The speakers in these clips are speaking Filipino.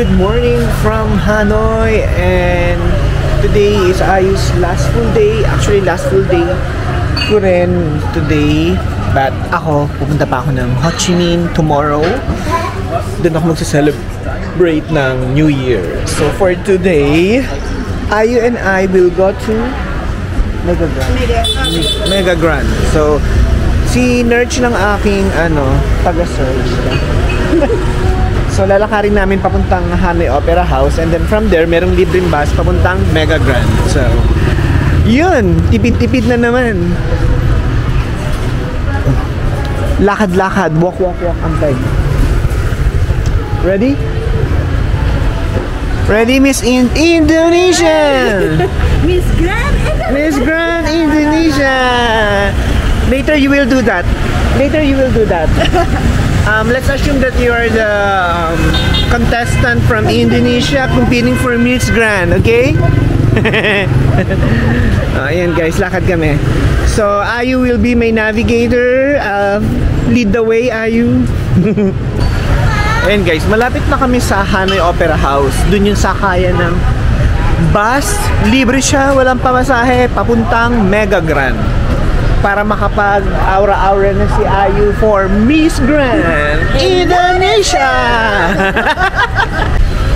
good morning from Hanoi, and today is Ayu's last full day. Actually, last full day ko rin today. But ako, pupunta pa ako ng Ho Chi Minh tomorrow. Doon ako magsa-celebrate ng New Year. So for today, Ayu and I will go to Mega Grand. So, si Nerch ng aking taga-search. So, lalakarin namin papuntang Hanoi Opera House, and then from there, merong libreng bus papuntang Mega Grand. So, yun! Tipid-tipid na naman. Lakad-lakad, walk ang time. Ready? Ready, Miss Indonesia! Miss Grand Indonesia! Later you will do that. Let's assume that you are the contestant from Indonesia competing for Miss Grand, okay? Ayan guys, lakad kami. So, Ayu will be my navigator. Lead the way, Ayu. Ayan guys, malapit na kami sa Hanoi Opera House. Doon yung sakayan ng bus. Libre siya, walang pamasahe, papuntang Mega Grand. Para makapag-aura-aura na si Ayu for Miss Grand Indonesia!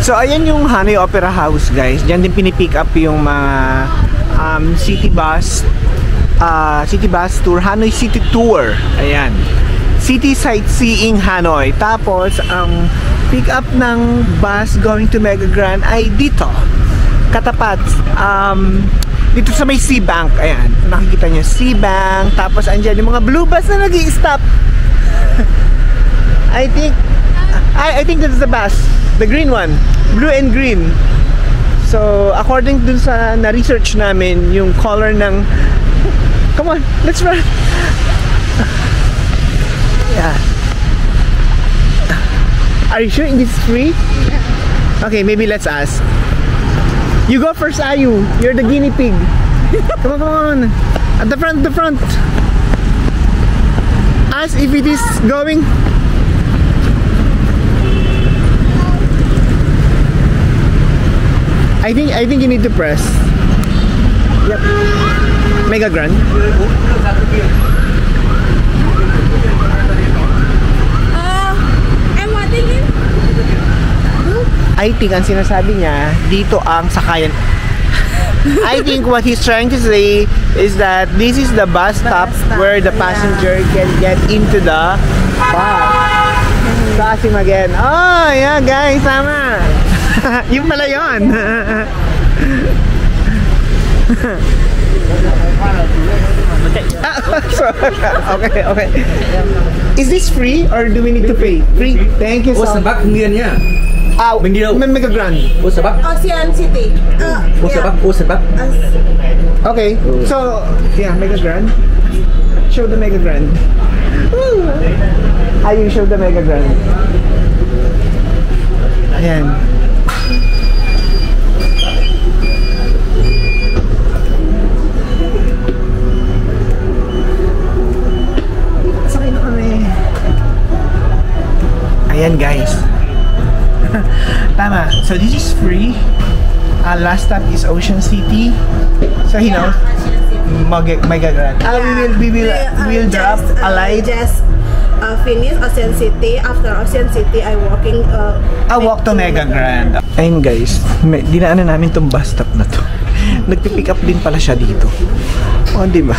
So, ayan yung Hanoi Opera House, guys. Diyan din pinipick up yung mga city bus tour, Hanoi City Tour. Ayan. City sightseeing Hanoi. Tapos, ang pick up ng bus going to Mega Grand ay dito. Katapat. Dito sa may C-Bank. Ayan. Nakikita nyo, C-Bank. Tapos, andyan yung mga blue bus na nag-i-stop. I think that's the bus. The green one. Blue and green. So, according dun sa na-research namin, yung color ng... Come on, let's run! Yeah. Are you sure this is free? Okay, maybe let's ask. You go first, Ayu. You're the guinea pig. Come on. At the front. Ask if it is going. I think you need to press. Yep. Mega Grand. I'm watching him. I think ang sinasabi niya, dito ang sakayan. I think what he's trying to say is that this is the bus stop where the passenger can get into the bus. So, ask him again. Oh, yeah guys, tama. Yung pala yun. Okay. Is this free or do we need to pay? Free. Thank you so much. Sa Bắc Nghiên nhá. Mega Grand. Sa Bắc. Ocean City. Sa Bắc. Okay. So, yeah, Mega Grand. Show the Mega Grand. You show the Mega Grand. Ayan. Sakay na kami. Ayan guys. Tama. So this is free. Last stop is Ocean City. So you know, Mega Grand. We will drop a light. Just finish Ocean City. After Ocean City, I walk to Mega Grand. Ayun guys, dinaanan namin tong bus stop na to. Nagpipick up din pala siya dito. O, di ba?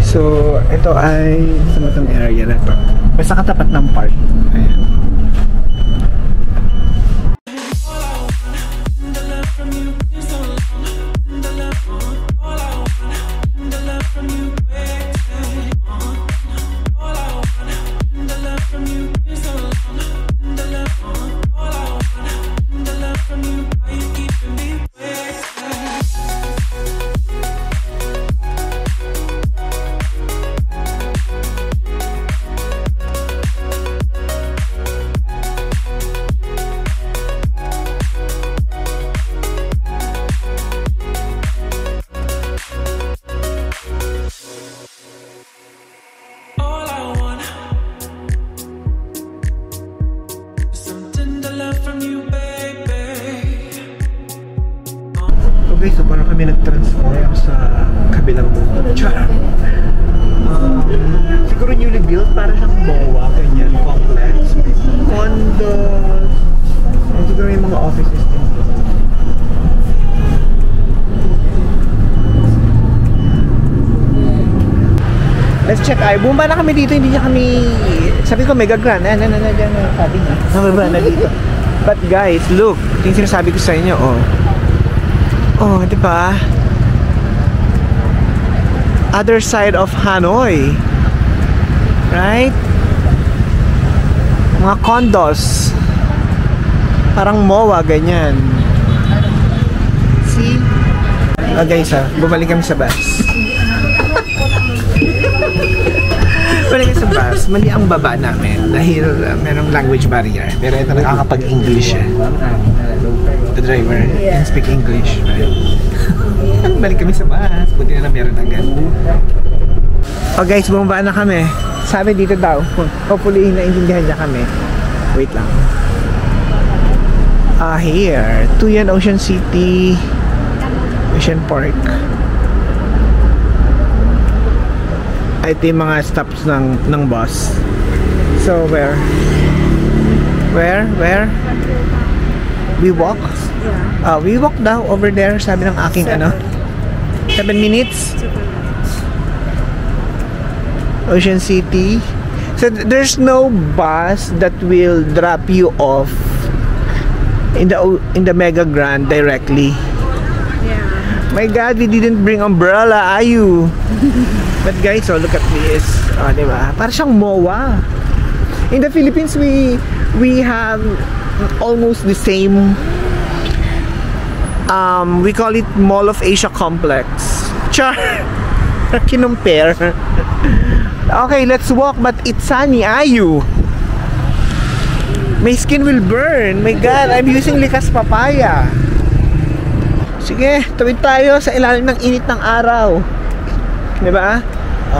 So, ito ay sa itong area na to. Basta katapat ng park. Ayan. kami nag-transform sa kabilang mundo. Char! Siguro newly built, para siyang MOA, ganyan, complex. Condos. Siguro yung mga offices din. Let's check. Ay, bumaba na kami dito. Hindi niya kami... Sabi ko, mega grand. Sabi niya. Nababa na dito. But guys, look. Ito yung sinasabi ko sa inyo, oh. Oh, di ba? Other side of Hanoi. Right? Mga condos. Parang MOA, ganyan. See? Oh guys, bumalik kami sa bus. Bumalik kami sa bus. Mali ang baba namin dahil merong language barrier. Pero ito nakakapag-English eh. The driver can speak English, right? Balik kami sa bus. Buti na lang meron ng ganun. Oh guys, bumaba na kami. Sabi dito daw, hopefully naintindihan niya kami. Wait lang. Here, Tuyan Ocean City, Ocean Park. Ito yung mga stops ng bus. So where? We walk? We walk daw over there, sabi ng aking 7 minutes. Ocean City. So there's no bus that will drop you off in the Mega Grand directly. Yeah. My God, we didn't bring umbrella, ayu. But guys, look at this. Diba? Para siyang MOA. In the Philippines, we have almost the same. We call it Mall of Asia Complex. Char. Kinumpare. Okay, let's walk, but it's sunny, ayu. My skin will burn. My God, I'm using Likas Papaya. Sige, tawid tayo sa ilalim ng init ng araw. Diba?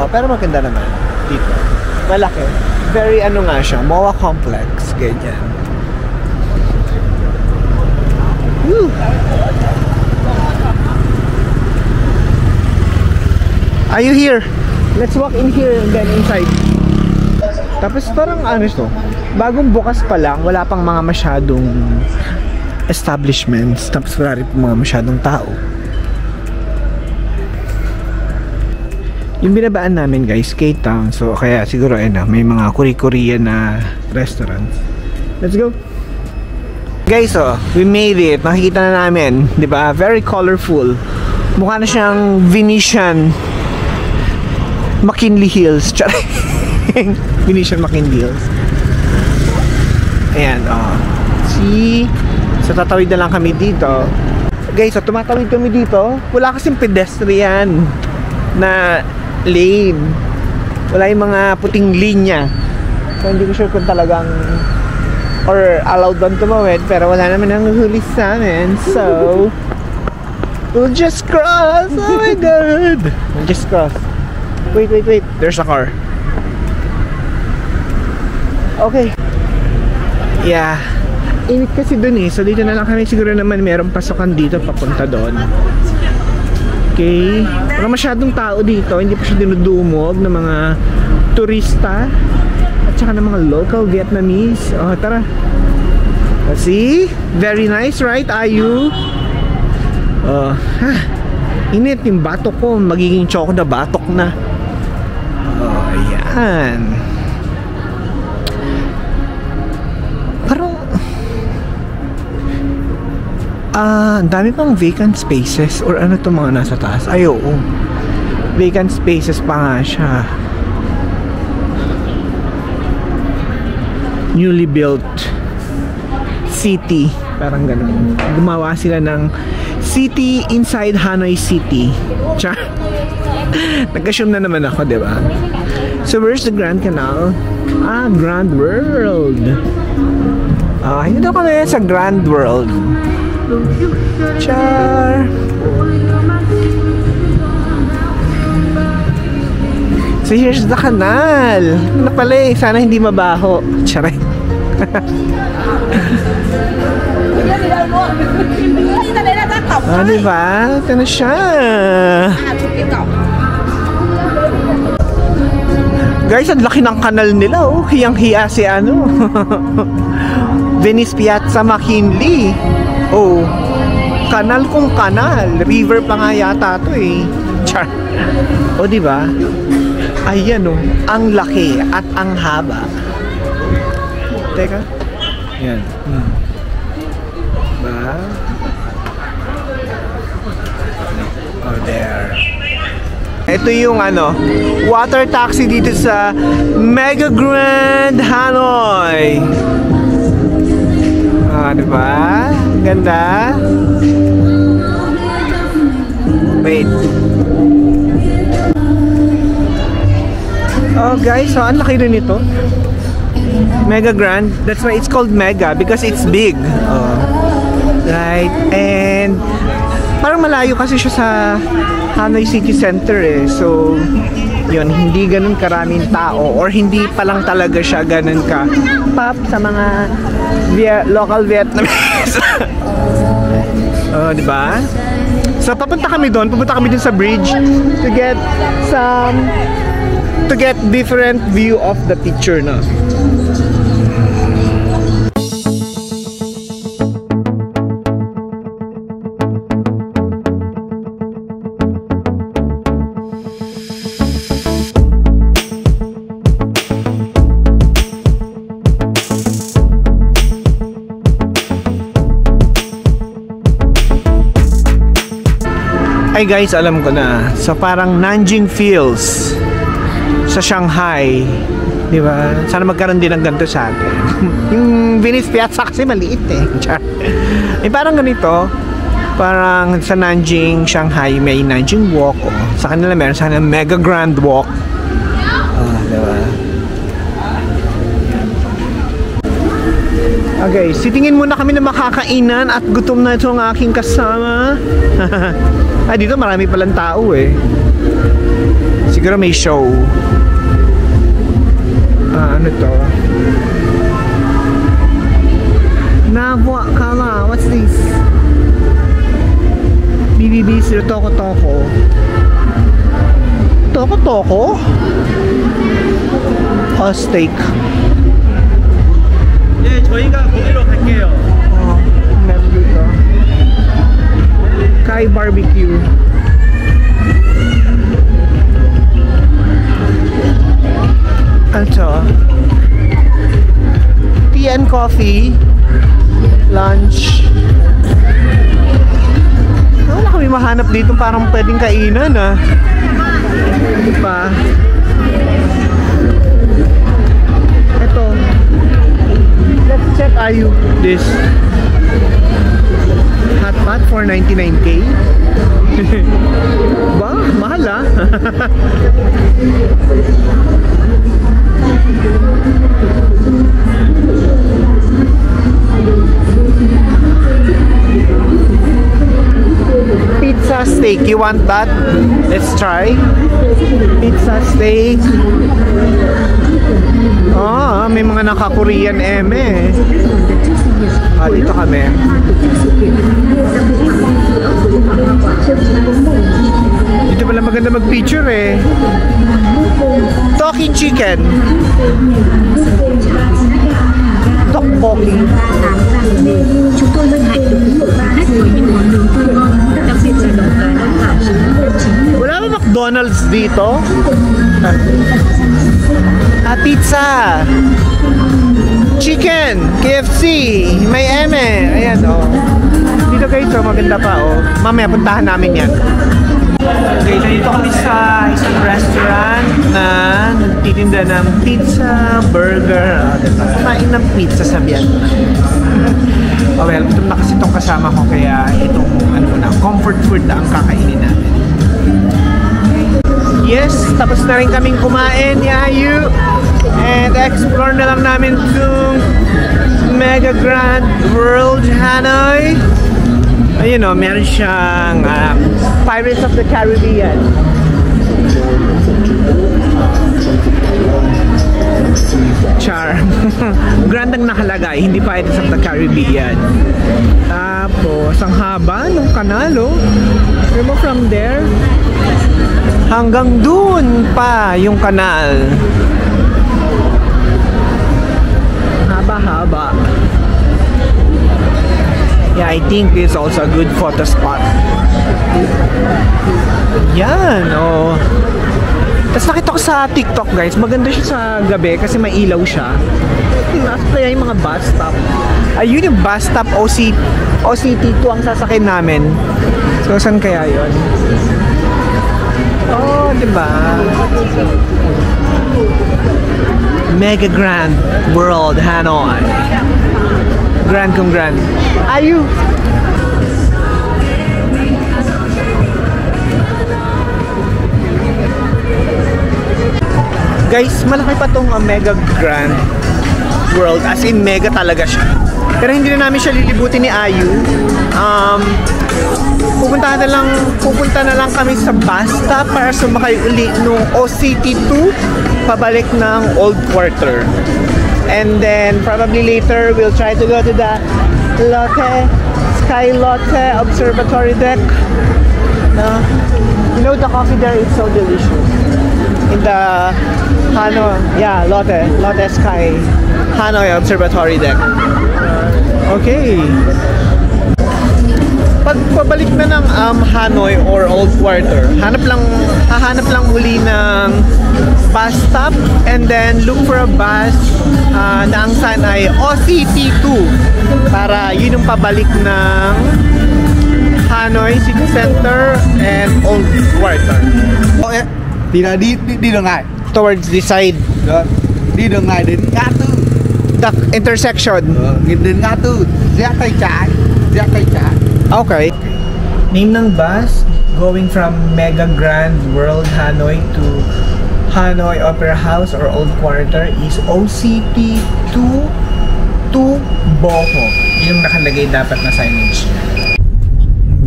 Pero maganda naman dito. Malaki. Very nga siya, MOA complex. Ganyan. Woo! Are you here? Let's walk in here and then inside. Tapos parang to, bagong bukas pa lang, wala pang mga masyadong establishments. Tapos wala rin mga masyadong tao. Yung binabaan namin guys, K-Town. So kaya siguro may mga Korean na restaurants. Let's go. Guys, we made it. Nakikita na namin, 'di ba? Very colorful. Mukha na siyang Venetian McKinley Hills. Venetian McKinley Hills. Ayan, see? So tatawid na lang kami dito. Guys, tumatawid kami dito. Wala kasing pedestrian na lane. Wala yung mga puting linya. So hindi ko sure kung talagang or allowed doon tumawid, pero wala naman ang huli sa amin. So we'll just cross. Oh my God. We'll just cross. Wait. There's a car. Okay. Yeah. Init kasi dun so dito na lang kami. Siguro naman merong pasokan dito papunta doon. Okay. Wala masyadong tao dito. Hindi pa siya dinudumog ng mga turista at saka ng mga local Vietnamese. Tara. See? Very nice, right? Ayu? Init yung batok ko. Magiging choco na batok na. Ayan. Parang ang dami pang vacant spaces or ano to mga nasa taas. Ay, oo. Vacant spaces pa nga siya. Newly built city. Parang ganun. Gumawa sila ng city inside Hanoi City. Tsa. Nag-assume na naman ako, diba? So where's the Grand Canal? Grand World. Hindi daw kami sa Grand World. Char. So here's the canal. Ano pala sana hindi mabaho. Charay. Ah, diba? Ito na siya. Guys, ang laki ng kanal nila, oh. Hiyang-hiya si ano. Venice Piazza McKinley. Oh. Kanal kung kanal. River pa nga yata to eh. Char. O, diba? Ayan, oh. Ang laki at ang haba. Teka. Yan. Diba? Oh, there. Ito yung ano, water taxi dito sa Mega Grand Hanoi. Ah, diba? Ganda. Wait. Oh guys, so ang laki rin ito. Mega Grand. That's why it's called Mega, because it's big. Oh. Right. And parang malayo kasi siya sa Hanoi City Center eh. So, yun, hindi ganun karaming tao or hindi pa lang talaga siya ganun ka pop sa mga local Vietnamese. Oh, di ba? So, pupunta kami dun sa bridge to get different view of the picture na. Ay guys, alam ko na. So parang Nanjing feels sa Shanghai, di ba? Sana magkaroon din ng ganito sa atin. Yung Venice Piazza kasi maliit eh. Eh parang ganito. Parang sa Nanjing, Shanghai may Nanjing Walk. Oh. Sa kanila meron sa kanila Mega Grand Walk. Di ba? Okay, sitingin muna kami na makakainan at gutom na ito ang aking kasama. Ay, dito marami palang tao eh. Siguro may show. Ano to? Nabwa kama. What's this? BBB Sir Toko Toko. Toko Toko? Oh, steak. 네, 저희가 거기로 갈게요. Meron dito. Kai Barbecue. Ano? Tea and coffee. Lunch. Wala kami mahanap dito parang pwedeng kainan ah. Ano pa? Ito. Let's check Ayu. This hot pot for 99k. Ba? Mahal ah. Pizza steak, you want that? Let's try. Pizza steak. Ah, may mga naka-Korean eme. Ah, dito kami. Dito pala maganda mag-picture eh. Talking chicken. Tteokbokki. Chúng tôi hân hạnh được ủng hộ 3 khách với những món nướng tươi ngon, đặc biệt là đậu cá đông thảo chín. Wala ba McDonald's dito? Ah, pizza. Chicken, KFC, may eme. Ayan oh. Dito guys, so maganda pa oh. Mamaya puntahan namin yan. Okay, dito kami sa isang restaurant na nagtitinda ng pizza, burger. Kumain ng pizza sa Vietnam. Oh well, ito na kasi itong kasama ko kaya itong ano na, comfort food na ang kakainin namin. Yes, tapos na rin kaming kumain, Yayu. And explore na lang namin itong Mega Grand World Hanoi. Ayun o, meron siyang Pirates of the Caribbean. Char. Grand ang nakalagay, hindi Pirates of the Caribbean. Tapos, ang haba ng kanal, oh. Diba from there? Hanggang dun pa yung kanal. Haba-haba. Yeah, I think this is also a good photo spot. Yan, oh. Tapos nakita ko sa TikTok, guys, maganda siya sa gabi kasi may ilaw siya. Kaya yung mga bus stop. Ayun yung bus stop, OCT2 ang sasakyan namin. So, saan kaya yun? Oh, diba? Mega Grand World Hanoi. Grand kung grand. Ayu! Guys, malaki pa tong Mega Grand World. As in, mega talaga siya. Pero hindi na namin siya lilibutin ni Ayu. Pupunta na lang kami sa bus stop para sumakay uli nung OCT2 pabalik ng Old Quarter. And then, probably later, we'll try to go to the Sky Lotte Observatory Deck. You know, the coffee there is so delicious. In the Lotte Sky Hanoi Observatory Deck. Okay. Pag pabalik na ng Hanoi or Old Quarter, hahanap lang uli ng bus stop and then look for a bus na ang sign ay OCT2 para yun yung pabalik ng Hanoi City Center and Old Quarter. Thì là đi đường này. Towards the side. Được. Đi đường này đến ngã tư. The intersection. Đến ngã tư. Rẽ tay trái. Okay. Name ng bus going from Mega Grand World Hanoi to Hanoi Opera House or Old Quarter is OCT2 to Boho. Yung nakalagay dapat na signage niya.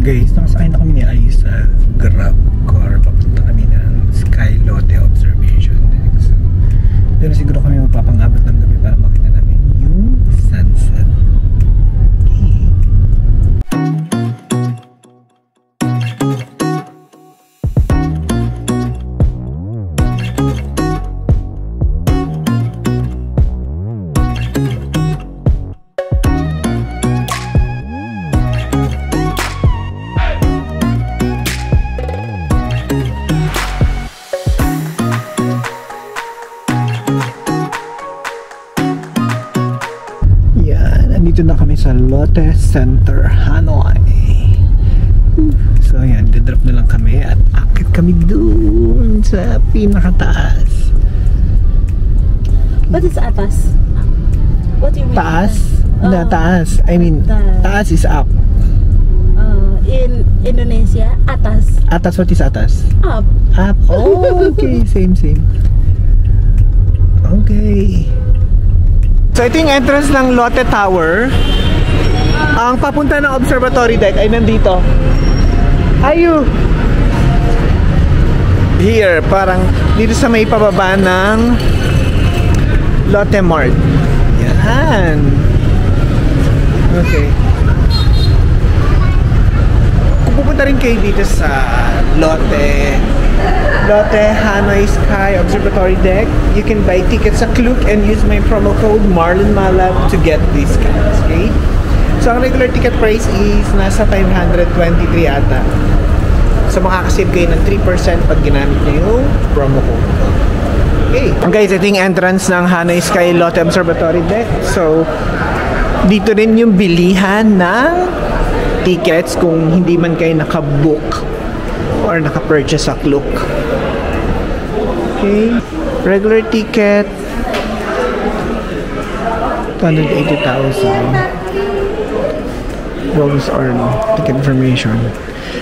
Guys, nakasakay na kami ni Ayu sa Grab car. Papunta kami ng Sky Lotte Observation Deck. So, doon na siguro kami magpapangabot ng gabi para makita namin yung sunset. Dito na kami sa Lotte Center, Hanoi. So yan, didrop na lang kami at akit kami doon sa pinakataas. What is atas? What do you mean? Taas? Na taas. I mean, taas is up. In Indonesia, atas. Atas, what is atas? Up. Up. Oh, okay. Same. Okay. So ito yung entrance ng Lotte Tower. Ang papunta ng observatory deck ay nandito. Ayu! Here, parang dito sa may pababa ng Lotte Mart. Yan. Okay. Kung pupunta rin kayo dito sa Lotte Hanoi Sky Observatory Deck, you can buy tickets sa Klook and use my promo code MarlonMalab to get discounts, okay? So, ang regular ticket price is nasa 523 ata. So, makakasave kayo ng 3% pag ginamit nyo yung promo code. Okay. Guys, ito yung entrance ng Hanoi Sky Lotte Observatory Deck. So, dito rin yung bilihan ng tickets kung hindi man kayo nakabook or naka-purchase sa Klook. Okay. Regular ticket 280,000. Bonus or ticket information.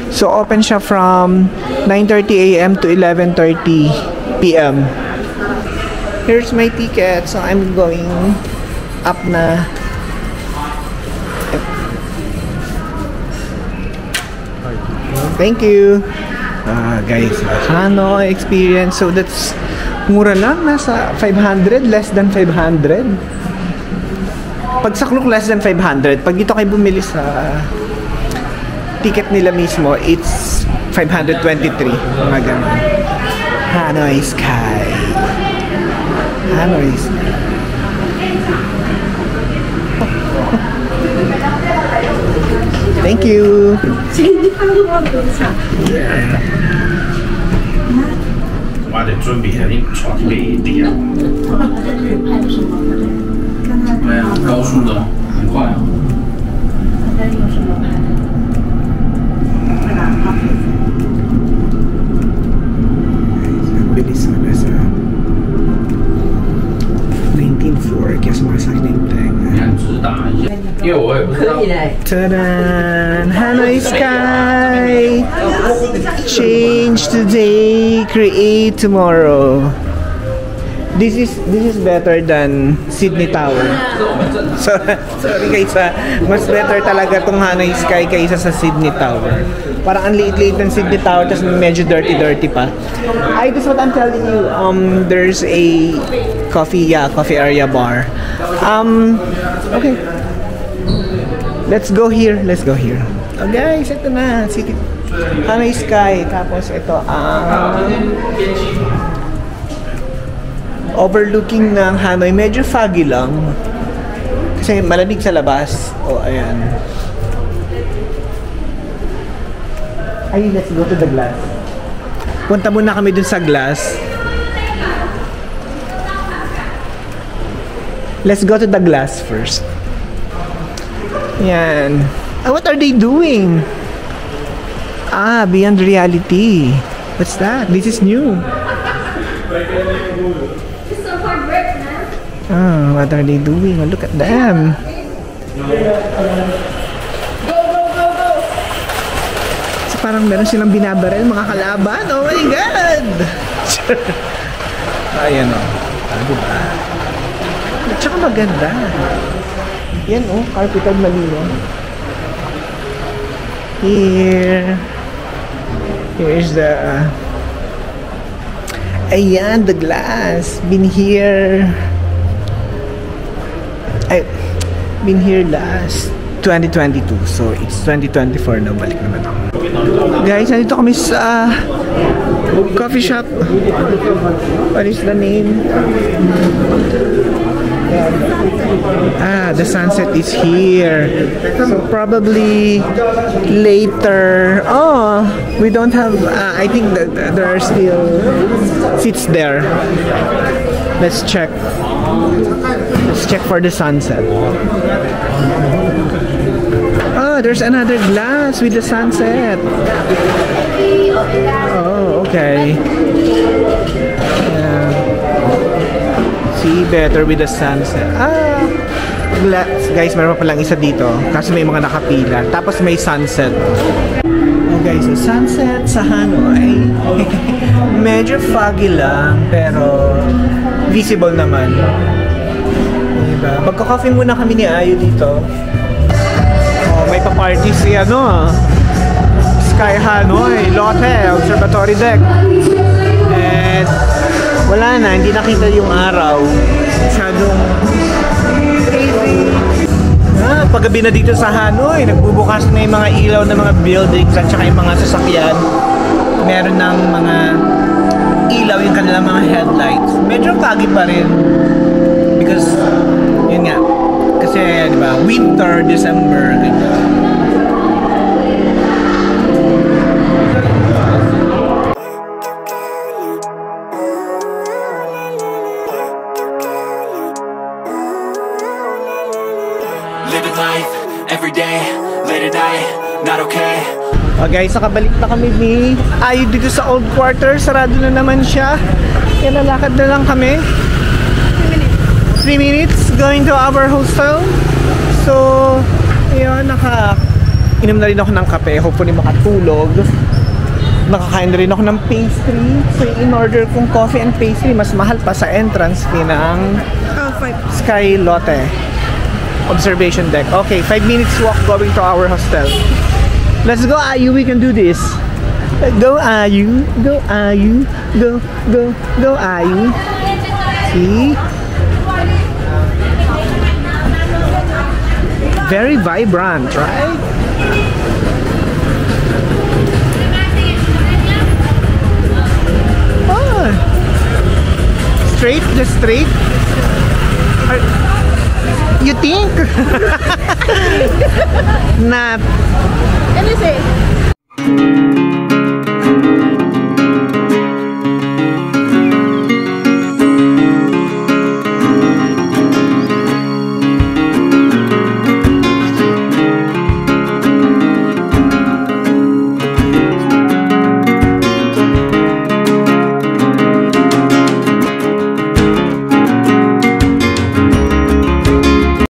So open siya from 9:30 AM to 11:30 PM. Here's my ticket. So I'm going up na. Thank you. Guys, Hanoi experience. So that's mura lang, nasa 500, less than 500. Pag sa Klook less than 500, pag dito kayo bumili sa ticket nila mismo, it's 523. Mga ganun. Hanoi Sky. Hanoi Sky. Thank you. Yeah. 我得准备下你床这一点。对啊，高速的很快啊。 Bilis na nasa 19.4 kaya sumasakit na yung tenga. 直打一下，因为我也不知道。 Tadaan! Hanoi Sky! Change today, create tomorrow. This is better than Sydney Tower. So, sorry guys, mas better talaga tong Hanoi Sky kaysa sa Sydney Tower. Parang ang liit-liit ng Sydney Tower, tapos medyo dirty-dirty pa. This is what I'm telling you. There's a coffee area bar. Okay. Let's go here. Oh guys, ito na. City Hanoi Sky. Tapos ito overlooking ng Hanoi. Medyo foggy lang. Kasi malamig sa labas. Oh, ayan. Ay, let's go to the glass. Punta muna kami dun sa glass. Let's go to the glass first. Yan. What are they doing? Beyond reality. What's that? This is new. What are they doing? Look at them. So parang meron silang binabaril mga kalaban. Oh my God! Ayan o. Diba? Tsaka maganda. Yan o. Carpeted malino. Here's the ayan, the glass. Been here last 2022. So it's 2024 na. Balik naman ako. Guys, nandito kami sa coffee shop. What is the name? The sunset is here. So probably later. Oh, we don't have. I think that there are still seats there. Let's check. Let's check for the sunset. Oh, there's another glass with the sunset. Oh, okay. Yeah. See better with the sunset. Glass. Guys, meron pa palang isa dito. Kasi may mga nakapila. Tapos may sunset. Oh guys, so sunset sa Hanoi. Medyo foggy lang, pero visible naman. Diba? Magka-coffee muna kami ni Ayu dito. Oh, may pa-party si Sky Hanoi, Lotte, Observatory Deck. And wala na, hindi nakita yung araw. Masyadong paggabi na dito sa Hanoi, nagbubukas na yung mga ilaw ng mga buildings at saka yung mga sasakyan. Meron ng mga ilaw yung kanilang mga headlights. Medyo foggy pa rin. Because, yun nga. Kasi, di ba, winter, December, ganyan. Living life, every day, late at night, not okay. Oh guys, nakabalik na kami ni Ayu dito sa old quarter. Sarado na naman siya. Kaya nalakad na lang kami. 3 minutes going to our hostel. So, ayun, inom na rin ako ng kape. Hopefully makatulog. Nakakain na rin ako ng pastry. So, in order kong coffee and pastry, mas mahal pa sa entrance fee ng Sky Lotte Observation Deck. Okay, 5 minutes walk going to our hostel. Let's go, Ayu. We can do this. Go, Ayu. Go, Ayu. Go, go, go, Ayu. See? Very vibrant, right? straight? Just straight? You think? Not. Can you say?